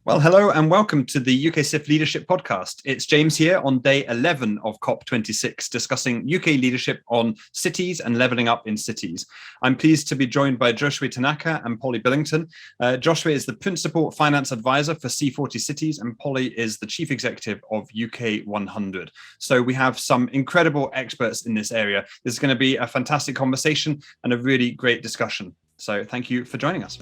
Well, hello and welcome to the UK CIF Leadership Podcast. It's James here on day 11 of COP26, discussing UK leadership on cities and levelling up in cities. I'm pleased to be joined by Josué Tanaka and Polly Billington. Josué is the Principal Finance Advisor for C40 Cities and Polly is the Chief Executive of UK 100. So we have some incredible experts in this area. This is going to be a fantastic conversation and a really great discussion. So thank you for joining us.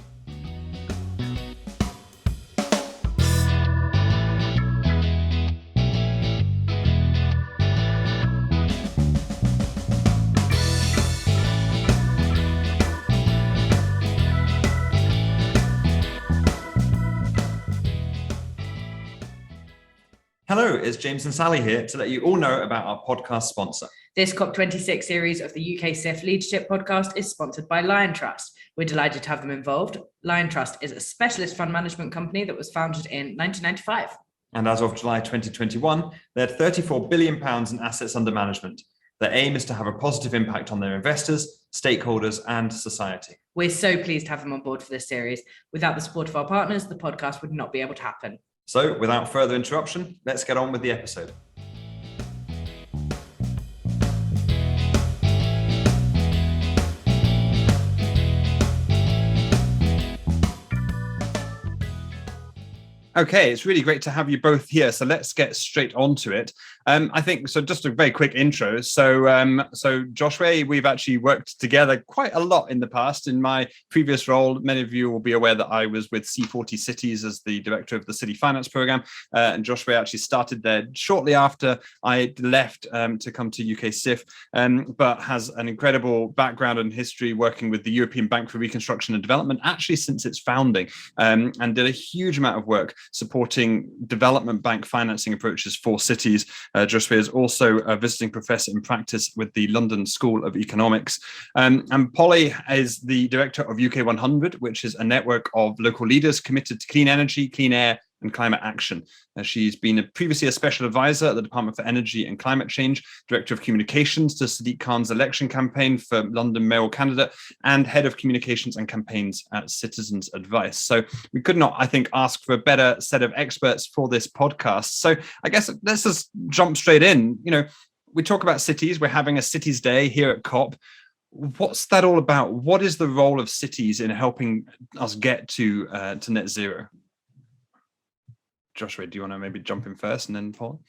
Hello, it's James and Sally here to let you all know about our podcast sponsor. This COP26 series of the UK CIF Leadership Podcast is sponsored by Lion Trust. We're delighted to have them involved. Lion Trust is a specialist fund management company that was founded in 1995. And as of July 2021, they had £34 billion in assets under management. Their aim is to have a positive impact on their investors, stakeholders, and society. We're so pleased to have them on board for this series. Without the support of our partners, the podcast would not be able to happen. So, without further interruption, let's get on with the episode. Okay, it's really great to have you both here. So let's get straight onto it. I think so. Just a very quick intro. So Josué, we've actually worked together quite a lot in the past. In my previous role, many of you will be aware that I was with C40 Cities as the director of the City Finance Programme, and Josué actually started there shortly after I left to come to UK CIF, but has an incredible background and history working with the European Bank for Reconstruction and Development, actually since its founding, and did a huge amount of work supporting development bank financing approaches for cities. Josué is also a visiting professor in practice with the London School of Economics. And Polly is the director of UK 100, which is a network of local leaders committed to clean energy, clean air, and climate action. She's been previously a special advisor at the Department for Energy and Climate Change, director of communications to Sadiq Khan's election campaign for London mayoral candidate, and head of communications and campaigns at Citizens Advice. So we could not, I think, ask for a better set of experts for this podcast. So I guess let's just jump straight in. You know, we talk about cities. We're having a cities day here at COP. What's that all about? What is the role of cities in helping us get to net zero? Josué, do you want to maybe jump in first and then Paul?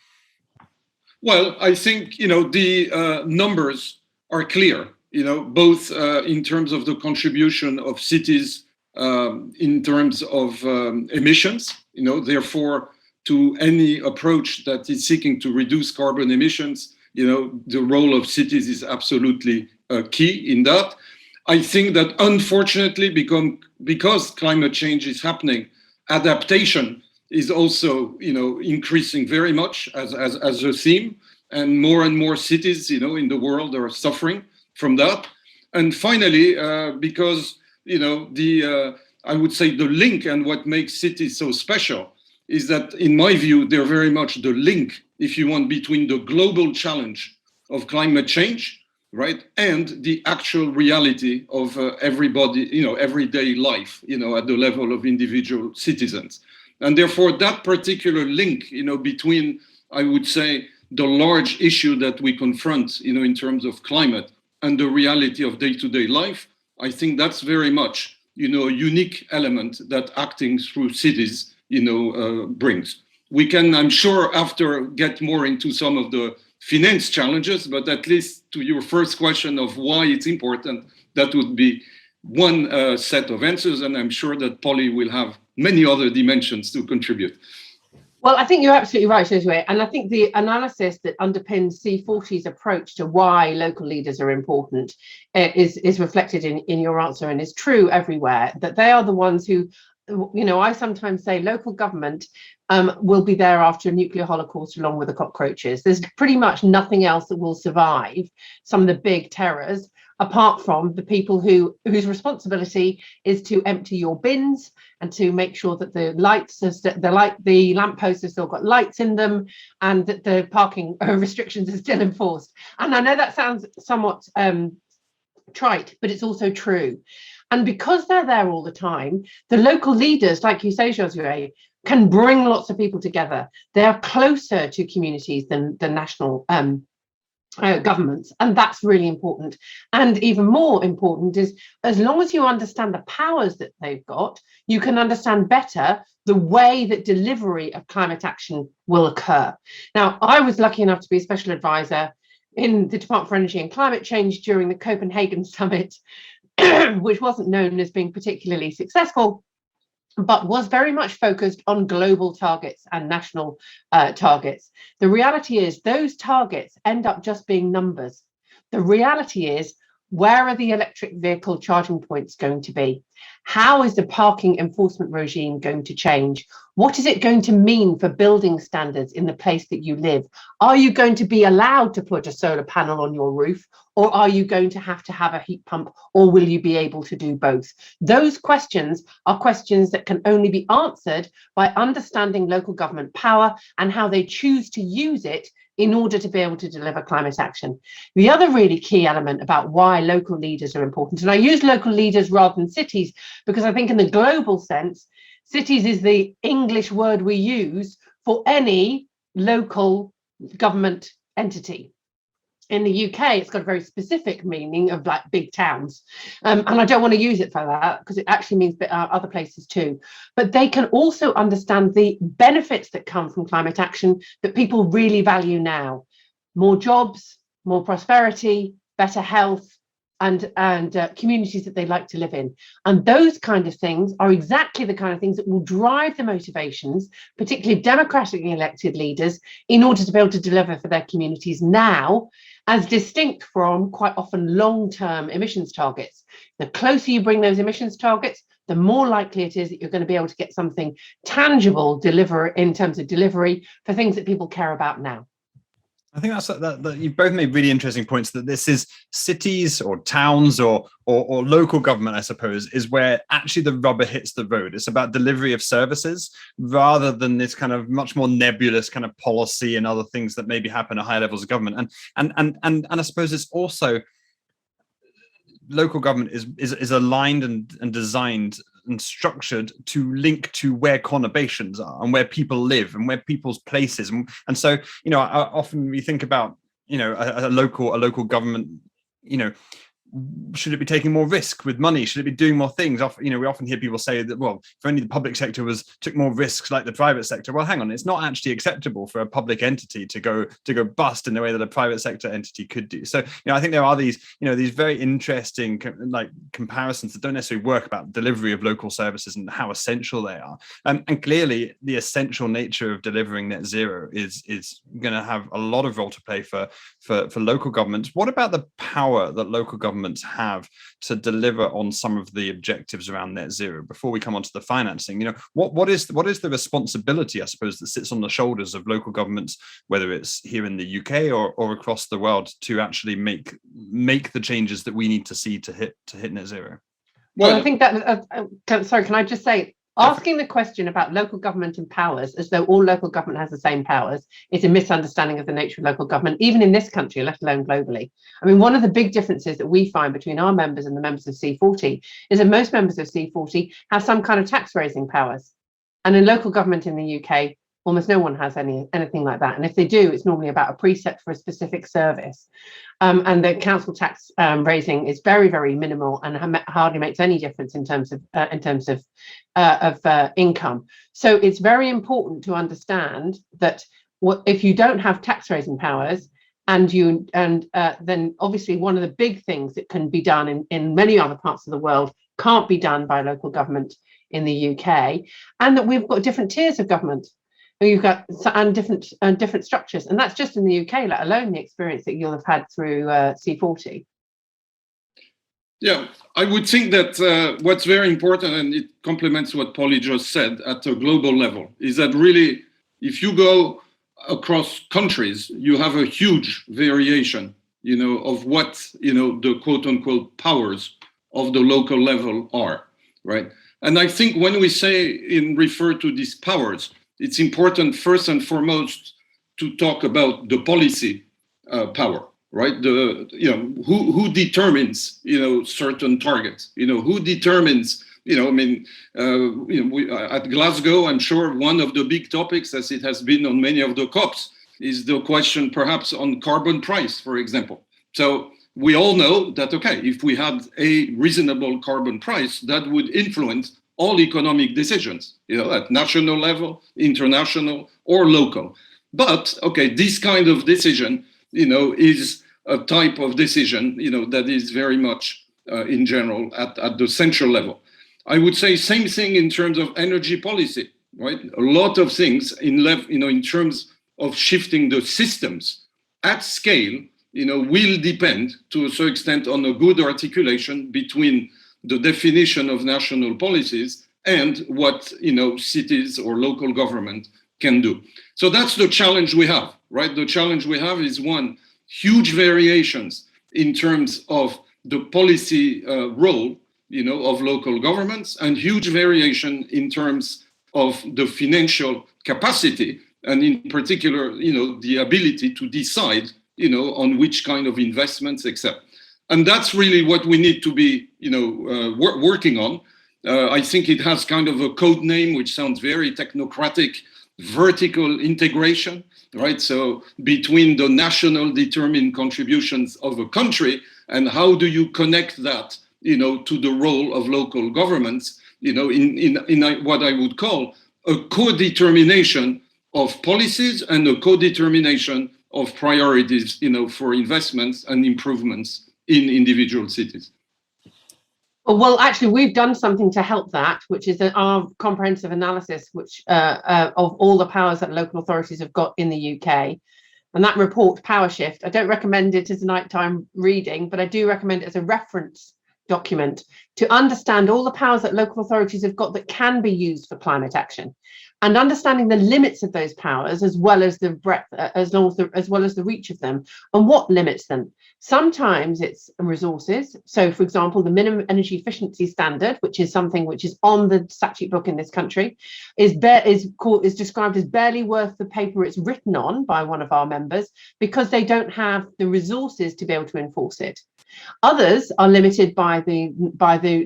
Well, I think, the numbers are clear, both in terms of the contribution of cities in terms of emissions, therefore, to any approach that is seeking to reduce carbon emissions, the role of cities is absolutely key in that. I think that unfortunately, because climate change is happening, adaptation is also, increasing very much as a theme, and more cities, in the world are suffering from that. And finally, because, I would say the link and what makes cities so special is that, in my view, they're very much the link, if you want, between the global challenge of climate change, right, and the actual reality of everybody, everyday life, at the level of individual citizens. And therefore, that particular link, between, I would say, the large issue that we confront, in terms of climate and the reality of day-to-day life, I think that's very much, a unique element that acting through cities, brings. We can, I'm sure, after get more into some of the finance challenges, but at least to your first question of why it's important, that would be one set of answers. And I'm sure that Polly will have many other dimensions to contribute. Well, I think you're absolutely right, Josué. And I think the analysis that underpins C40's approach to why local leaders are important is reflected in your answer and is true everywhere, that they are the ones who, I sometimes say local government will be there after a nuclear holocaust along with the cockroaches. There's pretty much nothing else that will survive some of the big terrors, apart from the people whose responsibility is to empty your bins and to make sure that the lampposts have still got lights in them and that the parking restrictions are still enforced. And I know that sounds somewhat trite, but it's also true. And because they're there all the time, the local leaders, like you say, Josué, can bring lots of people together. They are closer to communities than national governments, and that's really important. And even more important is, as long as you understand the powers that they've got, you can understand better the way that delivery of climate action will occur. Now, I was lucky enough to be a special advisor in the Department for Energy and Climate Change during the Copenhagen summit, which wasn't known as being particularly successful, but was very much focused on global targets and national targets. The reality is those targets end up just being numbers. The reality is, where are the electric vehicle charging points going to be? How is the parking enforcement regime going to change? What is it going to mean for building standards in the place that you live? Are you going to be allowed to put a solar panel on your roof, or are you going to have a heat pump, or will you be able to do both? Those questions are questions that can only be answered by understanding local government power and how they choose to use it in order to be able to deliver climate action. The other really key element about why local leaders are important, and I use local leaders rather than cities, because I think in the global sense, cities is the English word we use for any local government entity. In the UK, it's got a very specific meaning of like big towns. And I don't want to use it for that because it actually means other places too. But they can also understand the benefits that come from climate action that people really value now. More jobs, more prosperity, better health, and communities that they like to live in. And those kind of things are exactly the kind of things that will drive the motivations, particularly democratically elected leaders, in order to be able to deliver for their communities now, as distinct from quite often long-term emissions targets. The closer you bring those emissions targets, the more likely it is that you're going to be able to get something tangible in terms of delivery for things that people care about now. I think that you both made really interesting points, that this is cities or towns or local government, I suppose, is where actually the rubber hits the road. It's about delivery of services rather than this kind of much more nebulous kind of policy and other things that maybe happen at higher levels of government. And I suppose it's also local government is aligned and designed and structured to link to where conurbations are and where people live and where people's places. And so, often we think about, a local government, should it be taking more risk with money? Should it be doing more things? We often hear people say that, well, if only the public sector took more risks like the private sector. Well, hang on, it's not actually acceptable for a public entity to go bust in the way that a private sector entity could do. So, I think there are these very interesting comparisons that don't necessarily work about delivery of local services and how essential they are. And clearly, the essential nature of delivering net zero is going to have a lot of role to play for local governments. What about the power that local governments have to deliver on some of the objectives around net zero? Before we come on to the financing, what is the responsibility, I suppose, that sits on the shoulders of local governments, whether it's here in the UK or across the world, to actually make the changes that we need to see to hit net zero? Well, I think that sorry, can I just say, asking the question about local government and powers as though all local government has the same powers is a misunderstanding of the nature of local government, even in this country, let alone globally. I mean, one of the big differences that we find between our members and the members of C40 is that most members of C40 have some kind of tax raising powers. And in local government in the UK, almost no one has anything like that. And if they do, it's normally about a precept for a specific service. And the council tax raising is very, very minimal and hardly makes any difference in terms of income. So it's very important to understand that if you don't have tax raising powers, then obviously one of the big things that can be done in many other parts of the world can't be done by local government in the UK, and that we've got different tiers of government. You've got different structures, and that's just in the UK, let alone the experience that you'll have had through C40. Yeah, I would think that what's very important, and it complements what Polly just said at a global level, is that really, if you go across countries, you have a huge variation, of what, the quote unquote powers of the local level are, right? And I think when we refer to these powers, it's important first and foremost to talk about the policy power, right? Who determines, certain targets? Who determines At Glasgow, I'm sure one of the big topics, as it has been on many of the COPs, is the question perhaps on carbon price, for example. So we all know that, okay, if we had a reasonable carbon price, that would influence all economic decisions, at national level, international, or local. But, okay, this kind of decision, is a type of decision, that is very much in general at the central level. I would say same thing in terms of energy policy, right? A lot of things in terms of shifting the systems at scale, will depend to a certain extent on a good articulation between the definition of national policies and what, cities or local government can do. So that's the challenge we have, right? The challenge we have is one, huge variations in terms of the policy role, of local governments, and huge variation in terms of the financial capacity, and in particular, the ability to decide, on which kind of investments, etc. And that's really what we need to be, working on. I think it has kind of a code name which sounds very technocratic: vertical integration, right? So between the national determined contributions of a country, and how do you connect that, to the role of local governments, in what I would call a co-determination of policies and a co-determination of priorities, for investments and improvements in individual cities. Well, actually, we've done something to help that, which is our comprehensive analysis, which of all the powers that local authorities have got in the UK. And that report, Power Shift, I don't recommend it as a nighttime reading, but I do recommend it as a reference document to understand all the powers that local authorities have got that can be used for climate action, and understanding the limits of those powers, as well as the breadth, as well as the reach of them, and what limits them. Sometimes it's resources. So, for example, the minimum energy efficiency standard, which is something which is on the statute book in this country, is described as barely worth the paper it's written on by one of our members, because they don't have the resources to be able to enforce it. Others are limited by the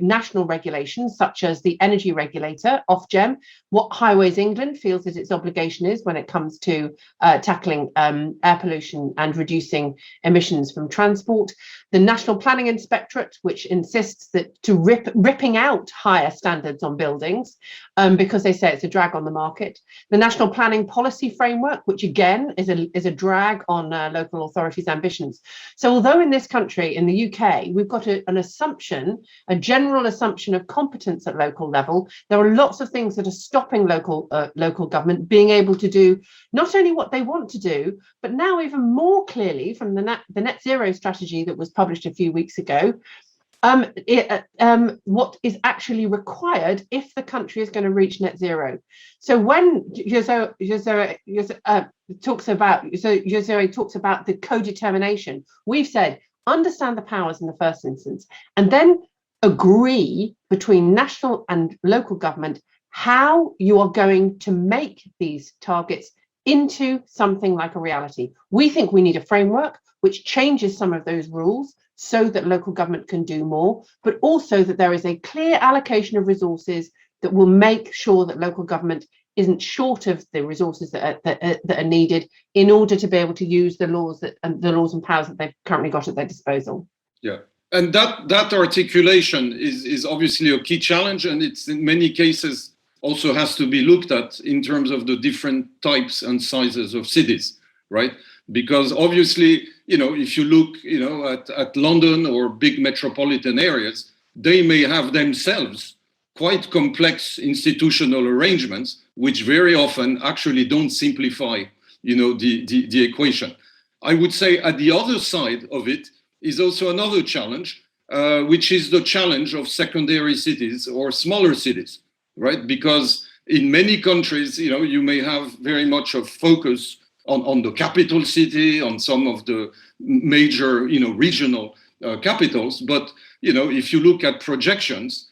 national regulations, such as the energy regulator, Ofgem, what Highways England feels is its obligation is when it comes to tackling air pollution and reducing emissions from transport. The National Planning Inspectorate, which insists that ripping out higher standards on buildings because they say it's a drag on the market. The National Planning Policy Framework, which again is a drag on local authorities' ambitions. So although in this country, in the UK, we've got an assumption, a general assumption of competence at local level, there are lots of things that are stopping local government being able to do not only what they want to do, but now even more clearly from the net zero strategy that was published a few weeks ago, what is actually required if the country is going to reach net zero. So when Josué talks about the co-determination, we've said understand the powers in the first instance, and then agree between national and local government how you are going to make these targets into something like a reality. We think we need a framework which changes some of those rules so that local government can do more, but also that there is a clear allocation of resources that will make sure that local government isn't short of the resources that are needed in order to be able to use the laws and powers that they've currently got at their disposal. Yeah, and that articulation is obviously a key challenge, and it's in many cases also has to be looked at in terms of the different types and sizes of cities, right? Because obviously, if you look, at London or big metropolitan areas, they may have themselves quite complex institutional arrangements, which very often actually don't simplify, the equation. I would say at the other side of it is also another challenge, which is the challenge of secondary cities or smaller cities, right? Because in many countries, you may have very much a focus on the capital city, on some of the major, regional capitals. But, if you look at projections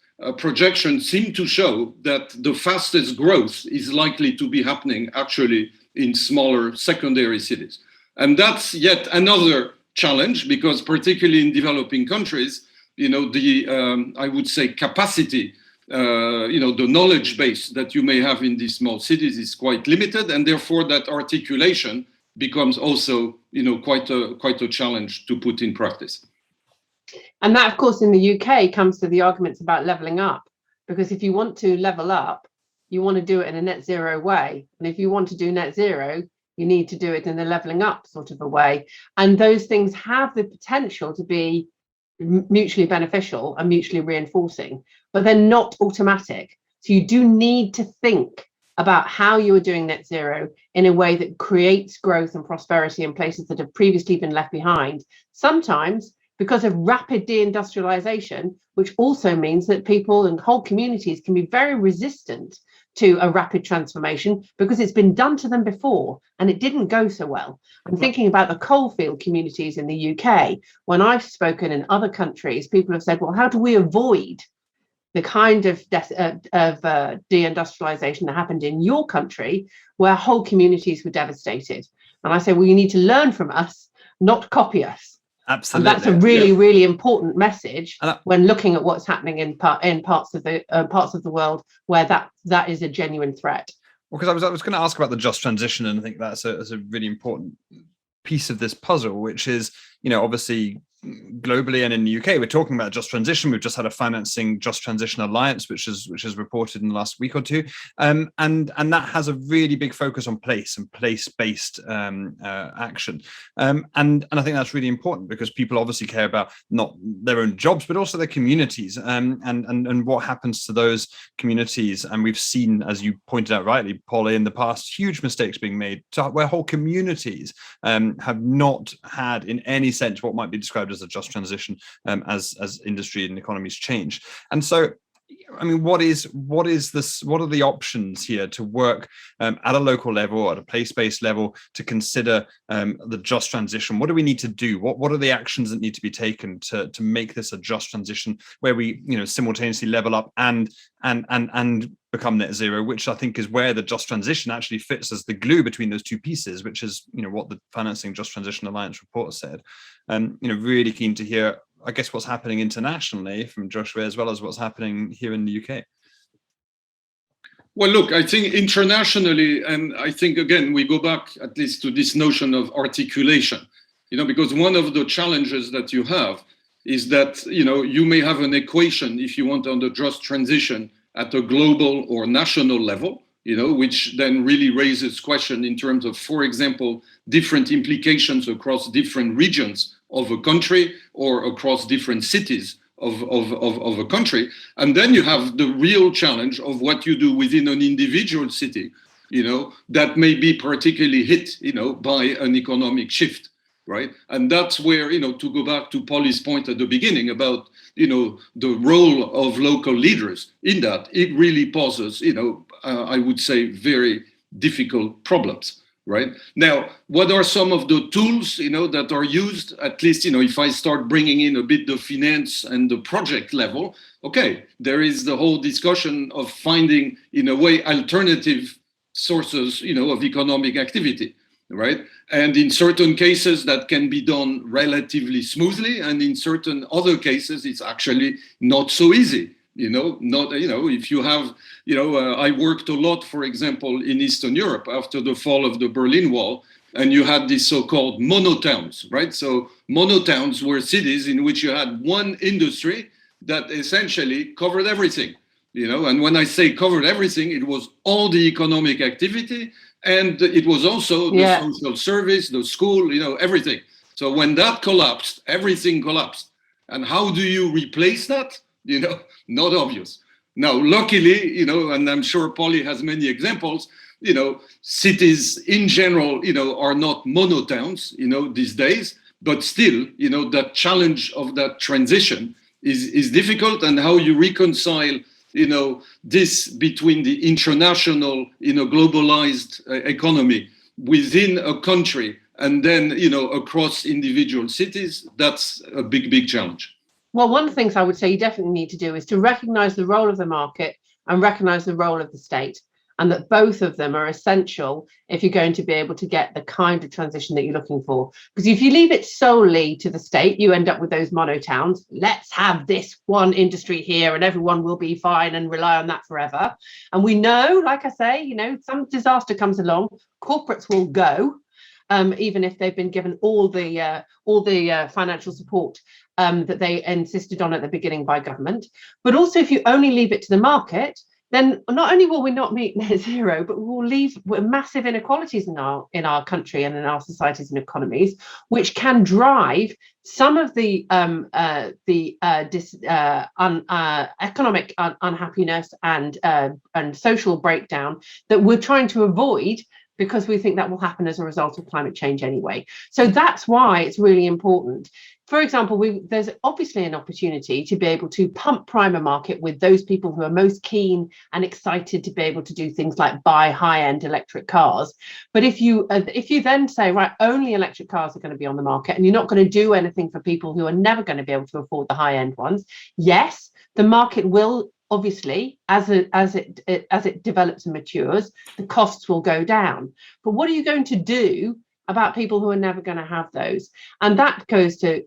seem to show that the fastest growth is likely to be happening actually in smaller secondary cities. And that's yet another challenge, because particularly in developing countries, I would say capacity the knowledge base that you may have in these small cities is quite limited, and therefore that articulation becomes also, quite a challenge to put in practice. And that, of course, in the UK comes to the arguments about levelling up, because if you want to level up, you want to do it in a net zero way. And if you want to do net zero, you need to do it in a levelling up sort of a way. And those things have the potential to be mutually beneficial and mutually reinforcing, but they're not automatic. So you do need to think about how you are doing net zero in a way that creates growth and prosperity in places that have previously been left behind. Sometimes because of rapid deindustrialization, which also means that people and whole communities can be very resistant to a rapid transformation because it's been done to them before and it didn't go so well. I'm thinking about the coalfield communities in the UK. When I've spoken in other countries, people have said, well, how do we avoid the kind of deindustrialization that happened in your country where whole communities were devastated? And I say, well, you need to learn from us, not copy us. Absolutely. And that's a really, really important message when looking at what's happening in parts of the world where that is a genuine threat. Well, because I was going to ask about the just transition, and I think that's a really important piece of this puzzle, which is, obviously globally and in the UK, we're talking about just transition. We've just had a financing just transition alliance, which is reported in the last week or two, and that has a really big focus on place and place-based action, and I think that's really important because people obviously care about not their own jobs but also their communities, and what happens to those communities. And we've seen, as you pointed out rightly, Polly, in the past, huge mistakes being made where whole communities have not had in any sense what might be described as a just transition as industry and economies change. And so, I mean, what are the options here to work at a local level, at a place-based level, to consider the just transition? What do we need to do? What are the actions that need to be taken to make this a just transition where we, simultaneously level up and become net zero, which I think is where the just transition actually fits as the glue between those two pieces, which is, what the Financing Just Transition Alliance report said. Really keen to hear, I guess, what's happening internationally from Josué, as well as what's happening here in the UK. Well, look, I think internationally, and I think, again, we go back at least to this notion of articulation, because one of the challenges that you have is that, you may have an equation, if you want, on the just transition at a global or national level, which then really raises question in terms of, for example, different implications across different regions of a country or across different cities of a country. And then you have the real challenge of what you do within an individual city, that may be particularly hit, by an economic shift, right? And that's where, to go back to Polly's point at the beginning about, the role of local leaders in that, it really poses, I would say, very difficult problems. Right now, what are some of the tools, that are used? At least, if I start bringing in a bit the finance and the project level, okay, there is the whole discussion of finding, in a way, alternative sources, of economic activity, right? And in certain cases, that can be done relatively smoothly, and in certain other cases, it's actually not so easy. If you have, I worked a lot, for example, in Eastern Europe after the fall of the Berlin Wall, and you had these so-called monotowns, right? So monotowns were cities in which you had one industry that essentially covered everything, and when I say covered everything, it was all the economic activity, and it was also the social service, the school, everything. So when that collapsed, everything collapsed. And how do you replace that? Not obvious. Now, luckily, and I'm sure Polly has many examples, cities in general, are not monotowns, these days, but still, that challenge of that transition is difficult, and how you reconcile, this between the international, globalized economy within a country and then, across individual cities, that's a big, big challenge. Well, one of the things I would say you definitely need to do is to recognize the role of the market and recognize the role of the state. and that both of them are essential if you're going to be able to get the kind of transition that you're looking for. Because if you leave it solely to the state, you end up with those mono towns. Let's have this one industry here and everyone will be fine and rely on that forever. And we know, like I say, some disaster comes along, corporates will go, even if they've been given all the financial support that they insisted on at the beginning by government. But also, if you only leave it to the market, then not only will we not meet net zero, but we will leave massive inequalities in our country and in our societies and economies, which can drive some of the economic unhappiness and social breakdown that we're trying to avoid, because we think that will happen as a result of climate change anyway. So that's why it's really important. For example, there's obviously an opportunity to be able to pump prime a market with those people who are most keen and excited to be able to do things like buy high-end electric cars. But if you then say, right, only electric cars are going to be on the market, and you're not going to do anything for people who are never going to be able to afford the high-end ones, yes, the market will obviously, as it develops and matures, the costs will go down. But what are you going to do about people who are never going to have those? And that goes to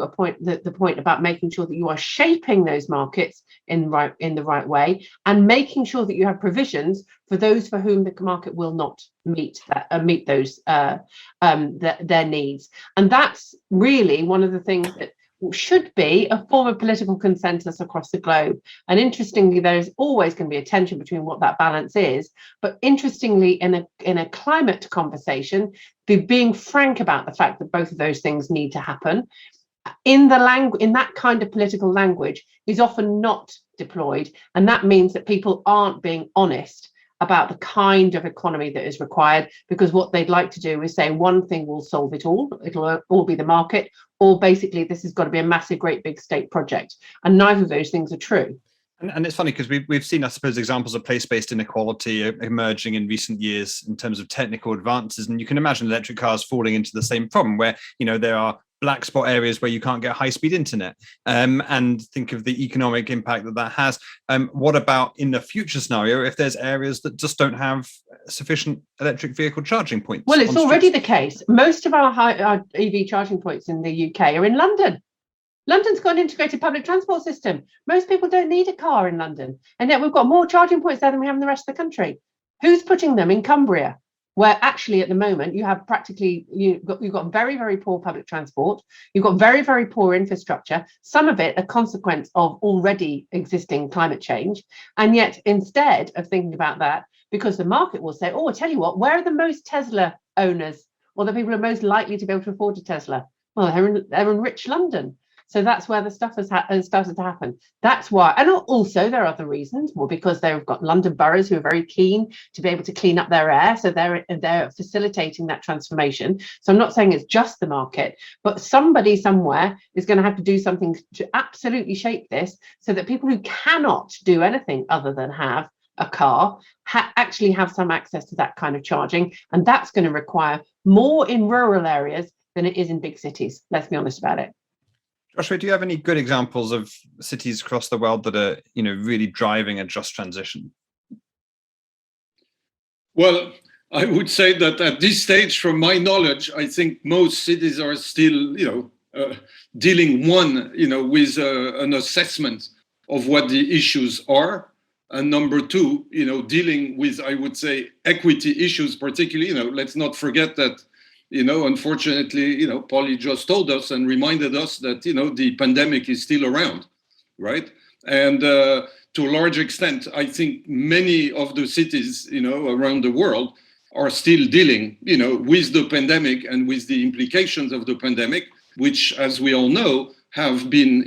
a point, the point about making sure that you are shaping those markets in the right way, and making sure that you have provisions for those for whom the market will not meet those their needs. And that's really one of the things that should be a form of political consensus across the globe. And interestingly, there's always going to be a tension between what that balance is. But interestingly, in a climate conversation, being frank about the fact that both of those things need to happen in that kind of political language is often not deployed. And that means that people aren't being honest about the kind of economy that is required, because what they'd like to do is say one thing will solve it all, it'll all be the market, or basically this has got to be a massive, great big state project. And neither of those things are true. And it's funny because we've seen, I suppose, examples of place-based inequality emerging in recent years in terms of technical advances. And you can imagine electric cars falling into the same problem where, there are black spot areas where you can't get high-speed internet, and think of the economic impact that has. What about in the future scenario if there's areas that just don't have sufficient electric vehicle charging points? Well, it's already the case. Most of our EV charging points in the UK are in London. London's got an integrated public transport system. Most people don't need a car in London, and yet we've got more charging points there than we have in the rest of the country. Who's putting them in Cumbria, where actually at the moment you have you've got very, very poor public transport, you've got very, very poor infrastructure, some of it a consequence of already existing climate change. And yet instead of thinking about that, because the market will say, oh, I tell you what, where are the most Tesla owners, or the people who are most likely to be able to afford a Tesla? Well, they're in rich London. So that's where the stuff has started to happen. That's why. And also there are other reasons. Well, because they've got London boroughs who are very keen to be able to clean up their air. So they're facilitating that transformation. So I'm not saying it's just the market, but somebody somewhere is going to have to do something to absolutely shape this so that people who cannot do anything other than have a car actually have some access to that kind of charging. And that's going to require more in rural areas than it is in big cities. Let's be honest about it. Josué, do you have any good examples of cities across the world that are, really driving a just transition? Well, I would say that at this stage, from my knowledge, I think most cities are still, dealing with an assessment of what the issues are, and number two, dealing with, I would say, equity issues, particularly. Let's not forget that. Unfortunately, Polly just told us and reminded us that, the pandemic is still around, right? And to a large extent, I think many of the cities, around the world are still dealing, with the pandemic and with the implications of the pandemic, which, as we all know, have been,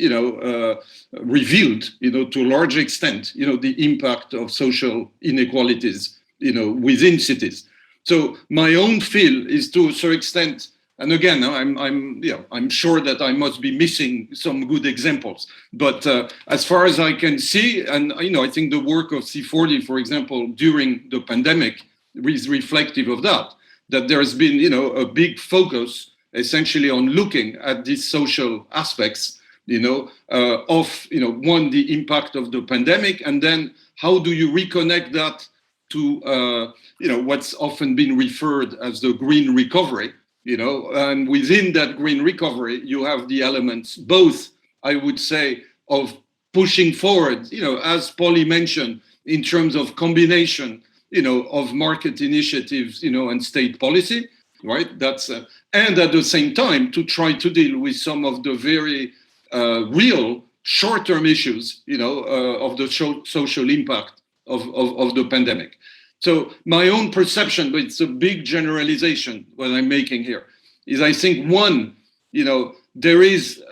revealed, to a large extent, the impact of social inequalities, within cities. So my own feel is, to a certain extent, and again, I'm sure that I must be missing some good examples. But as far as I can see, and I think the work of C40, for example, during the pandemic is reflective of that. That there has been, a big focus essentially on looking at these social aspects, of one, the impact of the pandemic, and then how do you reconnect that to what's often been referred as the green recovery. And within that green recovery, you have the elements, both, I would say, of pushing forward, as Polly mentioned, in terms of combination, of market initiatives, and state policy, right? That's and at the same time to try to deal with some of the very real short-term issues, of the social impact of the pandemic. So my own perception, but it's a big generalization what I'm making here, is I think one, there is,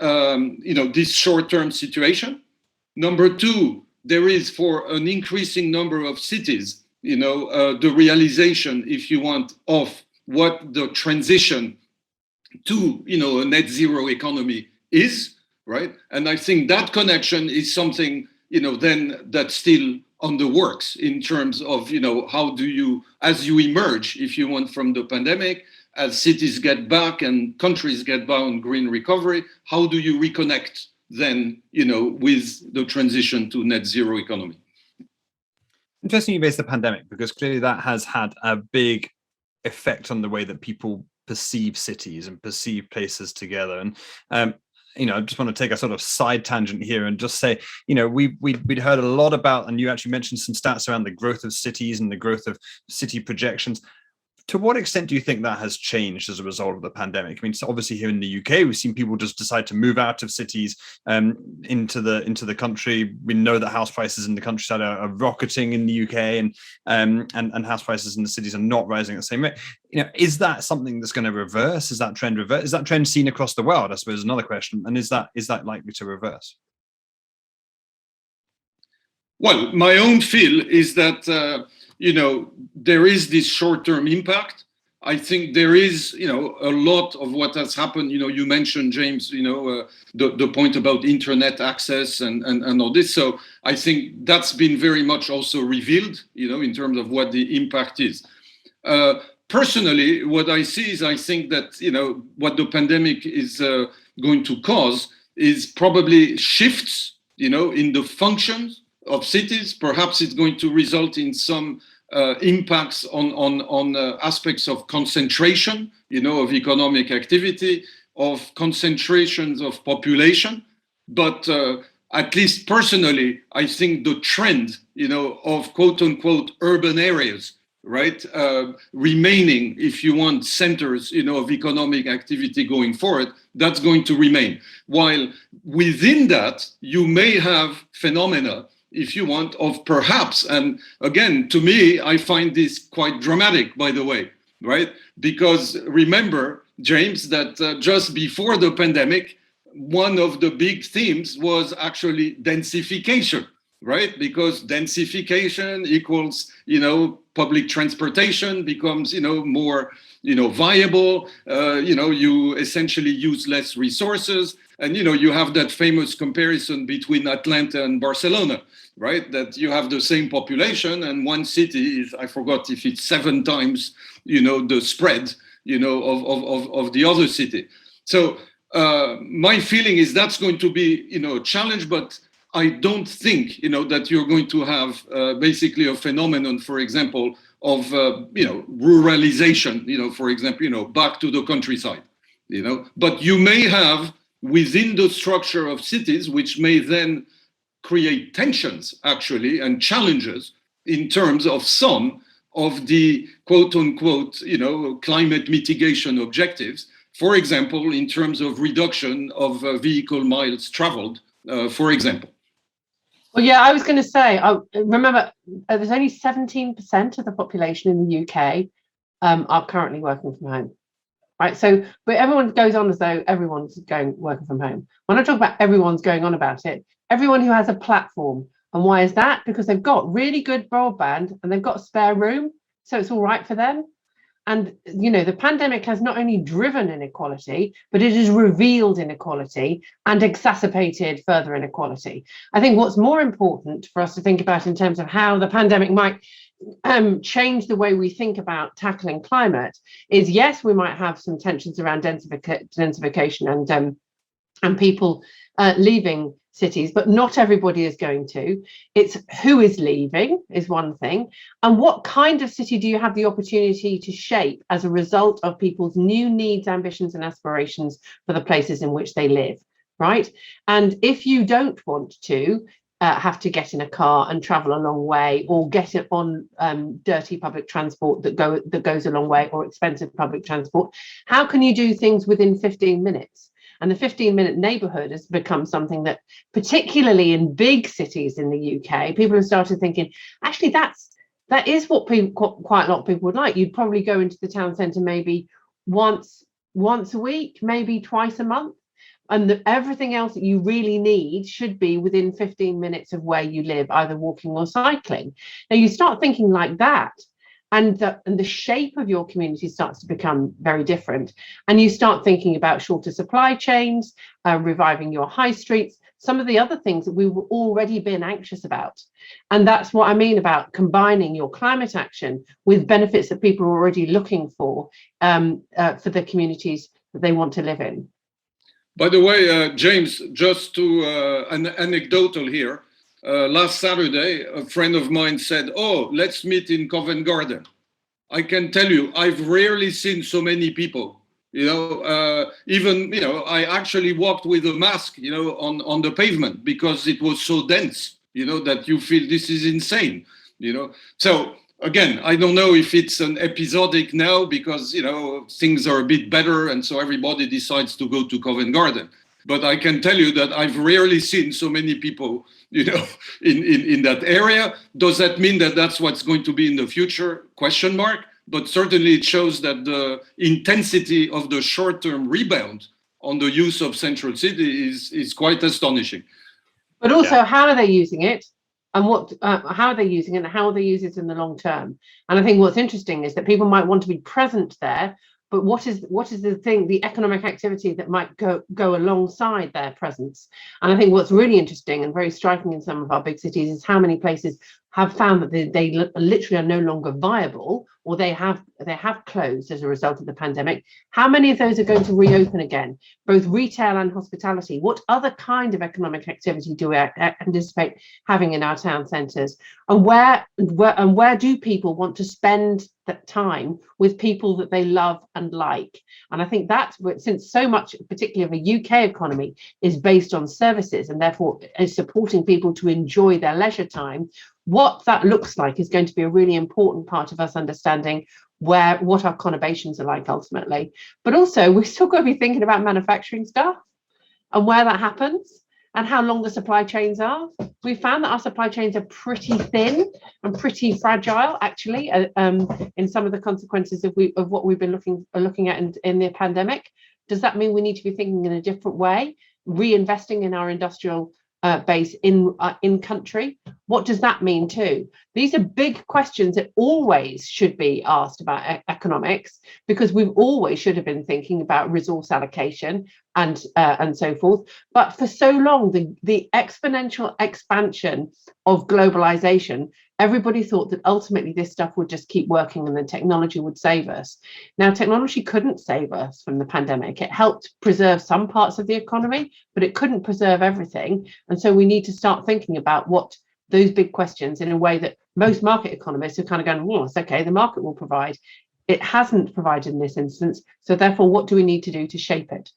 this short-term situation. Number two, there is for an increasing number of cities, the realization, if you want, of what the transition to, a net zero economy is, right? And I think that connection is something, then that's still on the works in terms of, how do you, as you emerge, if you want, from the pandemic, as cities get back and countries get back on green recovery, how do you reconnect then, with the transition to net zero economy? Interesting you raised the pandemic, because clearly that has had a big effect on the way that people perceive cities and perceive places together. And I just want to take a sort of side tangent here and just say, we'd heard a lot about, and you actually mentioned some stats around the growth of cities and the growth of city projections. To what extent do you think that has changed as a result of the pandemic? I mean, so obviously here in the UK, we've seen people just decide to move out of cities into the country. We know that house prices in the countryside are rocketing in the UK, and house prices in the cities are not rising at the same rate. Is that something that's going to reverse? Is that trend reverse? Is that trend seen across the world? I suppose is another question. And is that likely to reverse? Well, my own feel is that there is this short-term impact. I think there is, a lot of what has happened. You mentioned, James, the point about internet access and all this. So I think that's been very much also revealed, in terms of what the impact is. Personally, what I see is I think that, what the pandemic is going to cause is probably shifts, in the functions of cities. Perhaps it's going to result in some impacts on aspects of concentration, of economic activity, of concentrations of population. But at least personally, I think the trend, of quote unquote urban areas, right, remaining, if you want, centers, of economic activity going forward, that's going to remain. While within that, you may have phenomena, if you want, of perhaps, and again, to me, I find this quite dramatic, by the way, right? Because remember, James, that just before the pandemic, one of the big themes was actually densification, right? Because densification equals, public transportation becomes, more, viable, you essentially use less resources. And, you have that famous comparison between Atlanta and Barcelona, right? That you have the same population and one city is, I forgot if it's 7 times, the spread, of the other city. So my feeling is that's going to be, a challenge, but I don't think, that you're going to have basically a phenomenon, for example, of, ruralization, for example, back to the countryside, but you may have within the structure of cities, which may then create tensions actually and challenges in terms of some of the quote unquote, climate mitigation objectives, for example, in terms of reduction of vehicle miles traveled, for example. Well, yeah, I was going to say, remember, there's only 17% of the population in the UK are currently working from home. Right, so but everyone goes on as though everyone's working from home. When I talk about everyone's going on about it, everyone who has a platform. And why is that? Because they've got really good broadband and they've got spare room, so it's all right for them. And the pandemic has not only driven inequality, but it has revealed inequality and exacerbated further inequality. I think what's more important for us to think about in terms of how the pandemic might change the way we think about tackling climate is, yes, we might have some tensions around densification and people leaving cities, but not everybody is going to. It's who is leaving is one thing. And what kind of city do you have the opportunity to shape as a result of people's new needs, ambitions, and aspirations for the places in which they live, right? And if you don't want to have to get in a car and travel a long way, or get it on dirty public transport that goes a long way, or expensive public transport, how can you do things within 15 minutes? And the 15-minute neighborhood has become something that, particularly in big cities in the UK, people have started thinking, actually, that is what people, quite a lot of people would like. You'd probably go into the town centre maybe once a week, maybe twice a month. And everything else that you really need should be within 15 minutes of where you live, either walking or cycling. Now you start thinking like that, and the shape of your community starts to become very different. And you start thinking about shorter supply chains, reviving your high streets, some of the other things that we've already been anxious about. And that's what I mean about combining your climate action with benefits that people are already looking for the communities that they want to live in. By the way, James, just to an anecdotal here, last Saturday, a friend of mine said, "Oh, let's meet in Covent Garden." I can tell you, I've rarely seen so many people. Even I actually walked with a mask, on the pavement, because it was so dense, that you feel this is insane, So again, I don't know if it's an episodic now because, things are a bit better and so everybody decides to go to Covent Garden. But I can tell you that I've rarely seen so many people, in that area. Does that mean that that's what's going to be in the future? Question mark. But certainly it shows that the intensity of the short-term rebound on the use of Central City is quite astonishing. But also, how are they using it? And how are they using it, and how will they use it in the long term? And I think what's interesting is that people might want to be present there, but what is the economic activity that might go alongside their presence? And I think what's really interesting and very striking in some of our big cities is how many places have found that they literally are no longer viable, or they have closed as a result of the pandemic. How many of those are going to reopen again, both retail and hospitality? What other kind of economic activity do we anticipate having in our town centres? And where do people want to spend that time with people that they love and like? And I think that's since so much, particularly of a UK economy, is based on services and therefore is supporting people to enjoy their leisure time. What that looks like is going to be a really important part of us understanding what our conurbations are like ultimately. But also, we've still got to be thinking about manufacturing stuff and where that happens and how long the supply chains are. We found that our supply chains are pretty thin and pretty fragile, actually, in some of the consequences of what we've been looking at in the pandemic. Does that mean we need to be thinking in a different way, reinvesting in our industrial base in country? What does that mean too? These are big questions that always should be asked about economics, because we've always should have been thinking about resource allocation and so forth. But for so long, the exponential expansion of globalization, everybody thought that ultimately this stuff would just keep working and the technology would save us. Now, technology couldn't save us from the pandemic. It helped preserve some parts of the economy, but it couldn't preserve everything. And so we need to start thinking about what those big questions in a way that most market economists are kind of going, well, it's okay, the market will provide. It hasn't provided in this instance. So therefore, what do we need to do to shape it?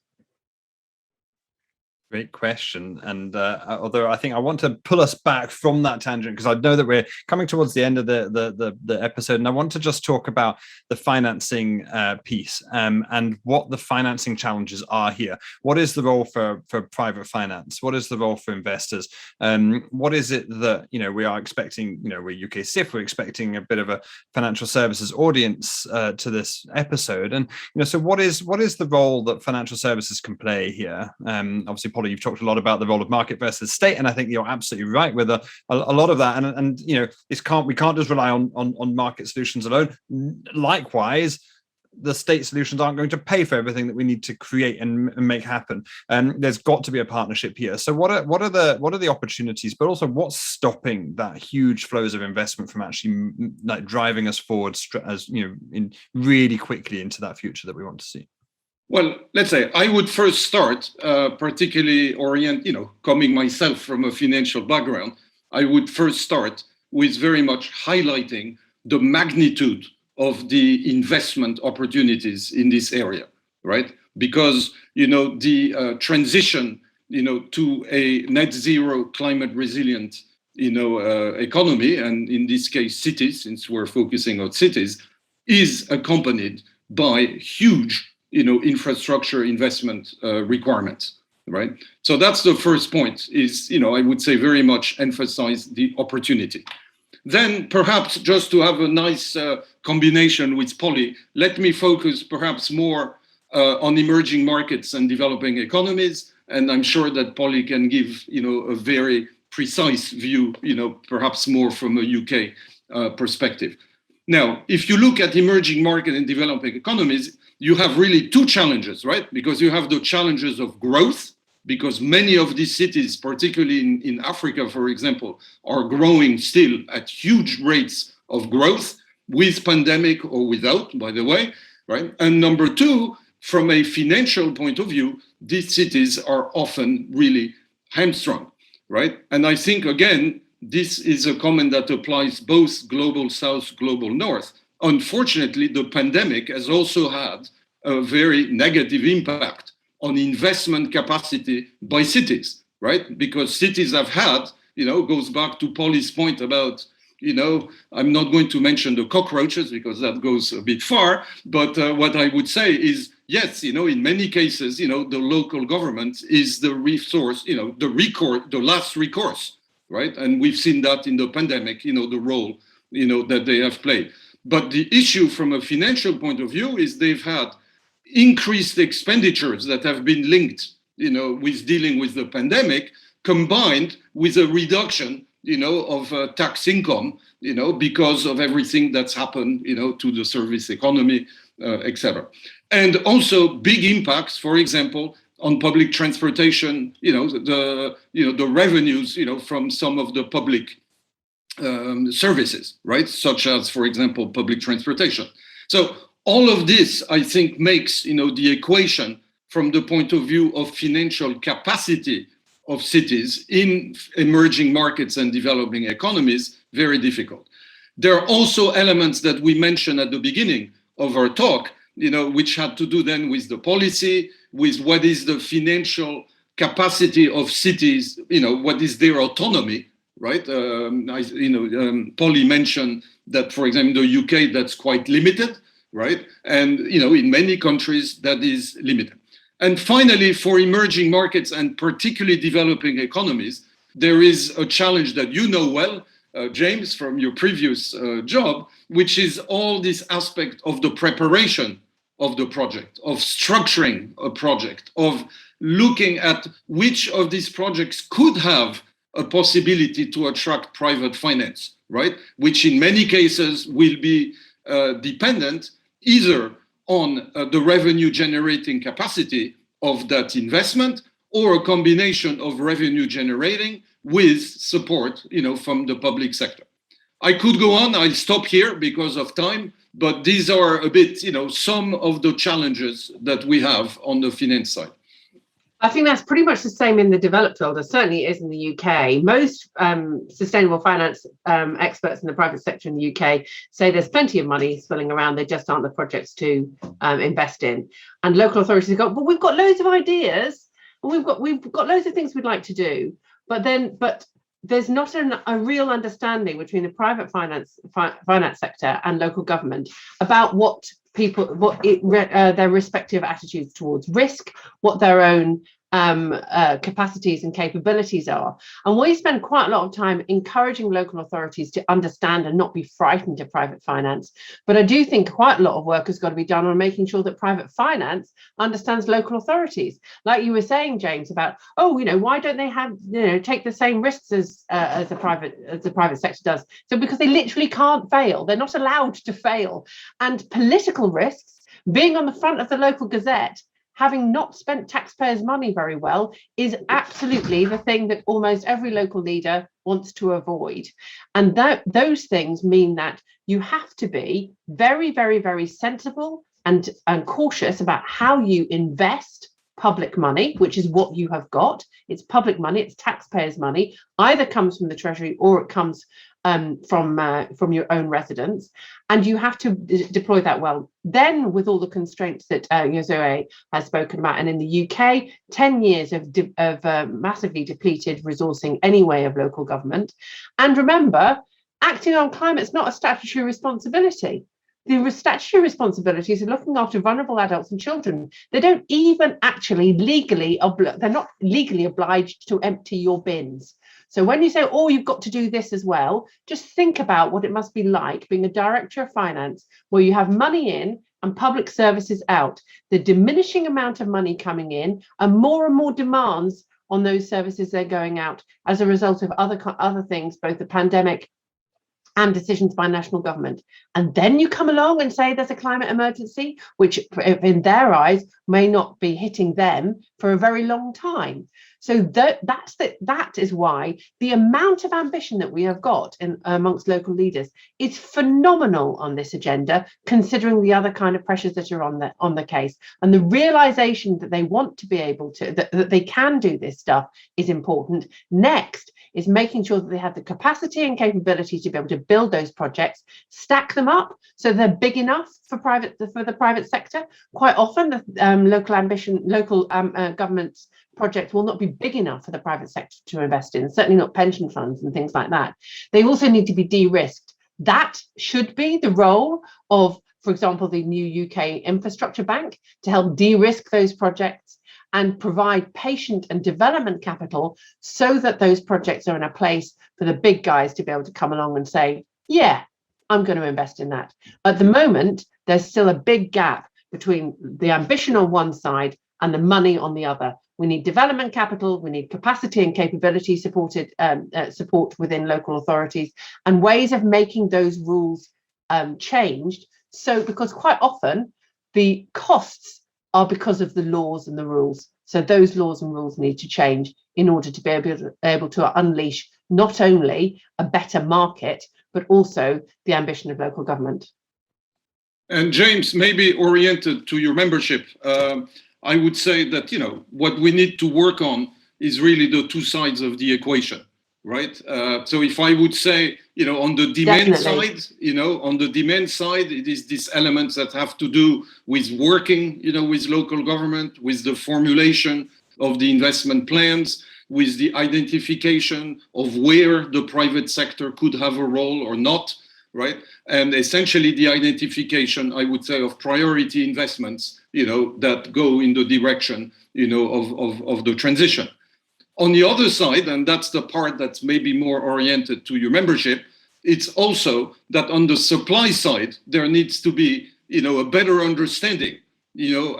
Great question. And although I think I want to pull us back from that tangent, because I know that we're coming towards the end of the episode, and I want to just talk about the financing piece and what the financing challenges are here. What is the role for private finance? What is the role for investors? What is it that we are expecting? We're UK CIF, we're expecting a bit of a financial services audience to this episode, and so what is the role that financial services can play here? Obviously, you've talked a lot about the role of market versus state, and I think you're absolutely right with a lot of that. And we can't just rely on market solutions alone. Likewise, the state solutions aren't going to pay for everything that we need to create and make happen. There's got to be a partnership here. So what are the opportunities, but also what's stopping that huge flows of investment from actually driving us forward as in really quickly into that future that we want to see? Well, let's say I would first start, particularly coming myself from a financial background, I would first start with very much highlighting the magnitude of the investment opportunities in this area, right? Because, the transition, to a net zero climate resilient, economy, and in this case, cities, since we're focusing on cities, is accompanied by huge infrastructure investment requirements, right? So that's the first point is, I would say very much emphasize the opportunity. Then perhaps just to have a nice combination with Polly, let me focus perhaps more on emerging markets and developing economies. And I'm sure that Polly can give, a very precise view, perhaps more from a UK perspective. Now, if you look at emerging market and developing economies, you have really two challenges, right? Because you have the challenges of growth, because many of these cities, particularly in Africa, for example, are growing still at huge rates of growth, with pandemic or without, by the way, right? And number two, from a financial point of view, these cities are often really hamstrung, right? And I think, again, this is a comment that applies both global south, global north. Unfortunately, the pandemic has also had a very negative impact on investment capacity by cities, right? Because cities have had, goes back to Polly's point about, I'm not going to mention the cockroaches because that goes a bit far, but what I would say is, yes, in many cases, the local government is the resource, the last recourse, right? And we've seen that in the pandemic, the role, that they have played. But the issue from a financial point of view is they've had increased expenditures that have been linked, with dealing with the pandemic, combined with a reduction, of tax income, because of everything that's happened, to the service economy, etc. And also big impacts, for example, on public transportation, the revenues, from some of the public services, right? Such as, for example, public transportation. So all of this, I think, makes, the equation from the point of view of financial capacity of cities in emerging markets and developing economies very difficult. There are also elements that we mentioned at the beginning of our talk, which had to do then with the policy, with what is the financial capacity of cities, what is their autonomy, right? Polly mentioned that, for example, in the UK, that's quite limited, right? And, in many countries, that is limited. And finally, for emerging markets and particularly developing economies, there is a challenge that you know well, James, from your previous job, which is all this aspect of the preparation of the project, of structuring a project, of looking at which of these projects could have a possibility to attract private finance, right? Which in many cases will be dependent either on the revenue generating capacity of that investment or a combination of revenue generating with support, from the public sector. I could go on, I'll stop here because of time, but these are a bit, some of the challenges that we have on the finance side. I think that's pretty much the same in the developed world, as certainly is in the UK. Most sustainable finance experts in the private sector in the UK say there's plenty of money swirling around, they just aren't the projects to invest in. And local authorities go, but we've got loads of ideas, and we've got loads of things we'd like to do, but there's not a real understanding between the private finance sector and local government about what their respective attitudes towards risk, what their own capacities and capabilities are. And we spend quite a lot of time encouraging local authorities to understand and not be frightened of private finance. But I do think quite a lot of work has got to be done on making sure that private finance understands local authorities. Like you were saying, James, about, why don't they have, take the same risks as the private sector does? So because they literally can't fail. They're not allowed to fail. And political risks, being on the front of the local gazette, having not spent taxpayers' money very well, is absolutely the thing that almost every local leader wants to avoid. And those things mean that you have to be very, very, very sensible, and cautious about how you invest public money, which is what you have got. It's public money, it's taxpayers' money, either comes from the Treasury or it comes from your own residents, and you have to deploy that well. Then, with all the constraints that Josué has spoken about, and in the UK, 10 years of massively depleted resourcing anyway of local government. And remember, acting on climate is not a statutory responsibility. The statutory responsibilities are looking after vulnerable adults and children. They don't even actually they're not legally obliged to empty your bins. So when you say, oh, you've got to do this as well, just think about what it must be like being a director of finance, where you have money in and public services out, the diminishing amount of money coming in, and more demands on those services they're going out as a result of other things, both the pandemic and decisions by national government. And then you come along and say there's a climate emergency, which in their eyes may not be hitting them for a very long time. So that is why the amount of ambition that we have got amongst local leaders is phenomenal on this agenda, considering the other kind of pressures that are on the case. And the realization that they want to be able to, that they can do this stuff is important. Next is making sure that they have the capacity and capability to be able to build those projects, stack them up so they're big enough for the private sector. Quite often, the local governments projects will not be big enough for the private sector to invest in, certainly not pension funds and things like that. They also need to be de-risked. That should be the role of, for example, the new UK Infrastructure Bank, to help de-risk those projects and provide patient and development capital so that those projects are in a place for the big guys to be able to come along and say, yeah, I'm going to invest in that. At the moment, there's still a big gap between the ambition on one side and the money on the other. We need development capital, we need capacity and capability support within local authorities, and ways of making those rules changed. So, because quite often the costs are because of the laws and the rules. So those laws and rules need to change in order to be able to unleash not only a better market, but also the ambition of local government. And James, maybe oriented to your membership, I would say that, what we need to work on is really the two sides of the equation, right? So if I would say, on the demand side, it is these elements that have to do with working, with local government, with the formulation of the investment plans, with the identification of where the private sector could have a role or not, right? And essentially the identification, I would say, of priority investments, that go in the direction, of the transition. On the other side, and that's the part that's maybe more oriented to your membership, it's also that on the supply side, there needs to be, a better understanding,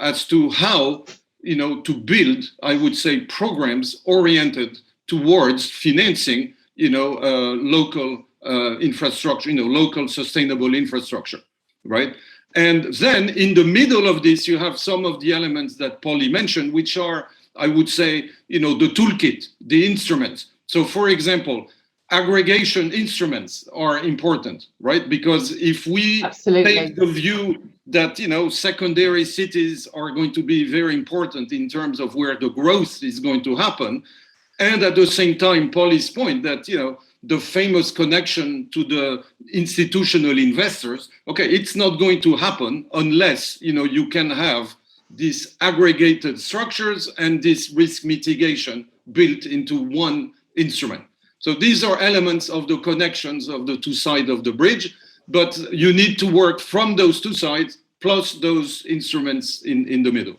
as to how, to build, I would say, programs oriented towards financing, local infrastructure, local sustainable infrastructure, right? And then in the middle of this, you have some of the elements that Polly mentioned, which are, I would say, the toolkit, the instruments. So for example, aggregation instruments are important, right? Because if we take the view that, secondary cities are going to be very important in terms of where the growth is going to happen, and at the same time, Polly's point that, the famous connection to the institutional investors, okay, it's not going to happen unless, you can have these aggregated structures and this risk mitigation built into one instrument. So these are elements of the connections of the two sides of the bridge, but you need to work from those two sides plus those instruments in the middle.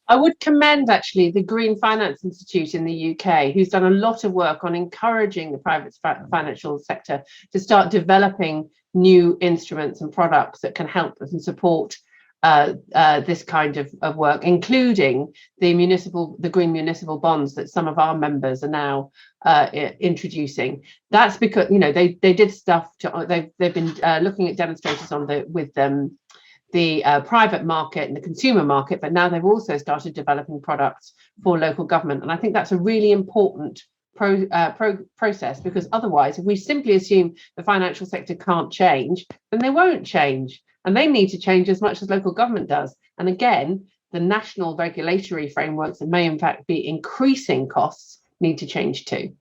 I would commend actually the Green Finance Institute in the UK, who's done a lot of work on encouraging the private financial sector to start developing new instruments and products that can help and support this kind of work, including the green municipal bonds that some of our members are now introducing. That's because they did stuff. They've been looking at demonstrators with the private market and the consumer market, but now they've also started developing products for local government. And I think that's a really important process, because otherwise, if we simply assume the financial sector can't change, then they won't change. and they need to change as much as local government does. And again, the national regulatory frameworks that may in fact be increasing costs need to change too.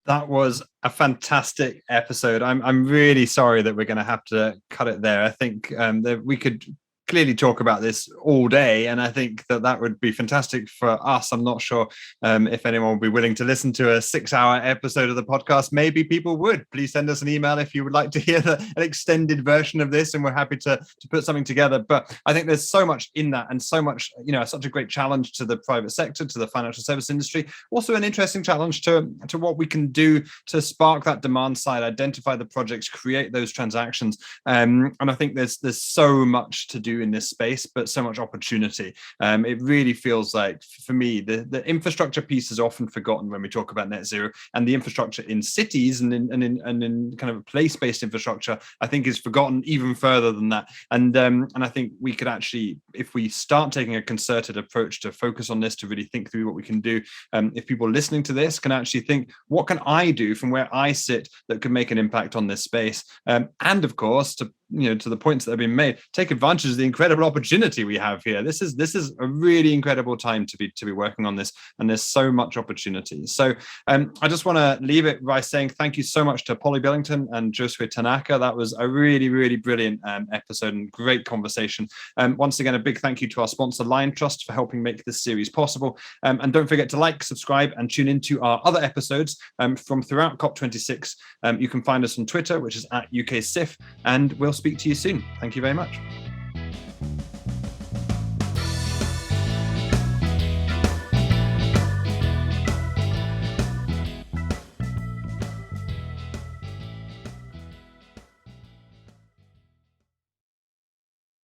That was a fantastic episode. I'm really sorry that we're going to have to cut it there. I think that we could clearly talk about this all day, and I think that would be fantastic for us. I'm not sure if anyone would be willing to listen to a 6-hour episode of the podcast. Maybe people would. Please send us an email if you would like to hear an extended version of this, and we're happy to put something together. But I think there's so much in that, and so much, such a great challenge to the private sector, to the financial service industry. Also an interesting challenge to what we can do to spark that demand side, identify the projects, create those transactions. And I think there's so much to do in this space, but so much opportunity. It really feels like, for me, the infrastructure piece is often forgotten when we talk about net zero, and the infrastructure in cities and in kind of place-based infrastructure, I think, is forgotten even further than that. And I think we could actually, if we start taking a concerted approach to focus on this, to really think through what we can do, if people listening to this can actually think, what can I do from where I sit that could make an impact on this space? And of course, to the points that have been made, take advantage of the incredible opportunity we have here. This is a really incredible time to be working on this, and there's so much opportunity. So I just want to leave it by saying thank you so much to Polly Billington and Josué Tanaka. That was a really, really brilliant episode and great conversation. Once again, a big thank you to our sponsor, Lion Trust, for helping make this series possible. And don't forget to like, subscribe, and tune into our other episodes from throughout COP26. You can find us on Twitter, which is @UKSIF, and we'll speak to you soon. Thank you very much.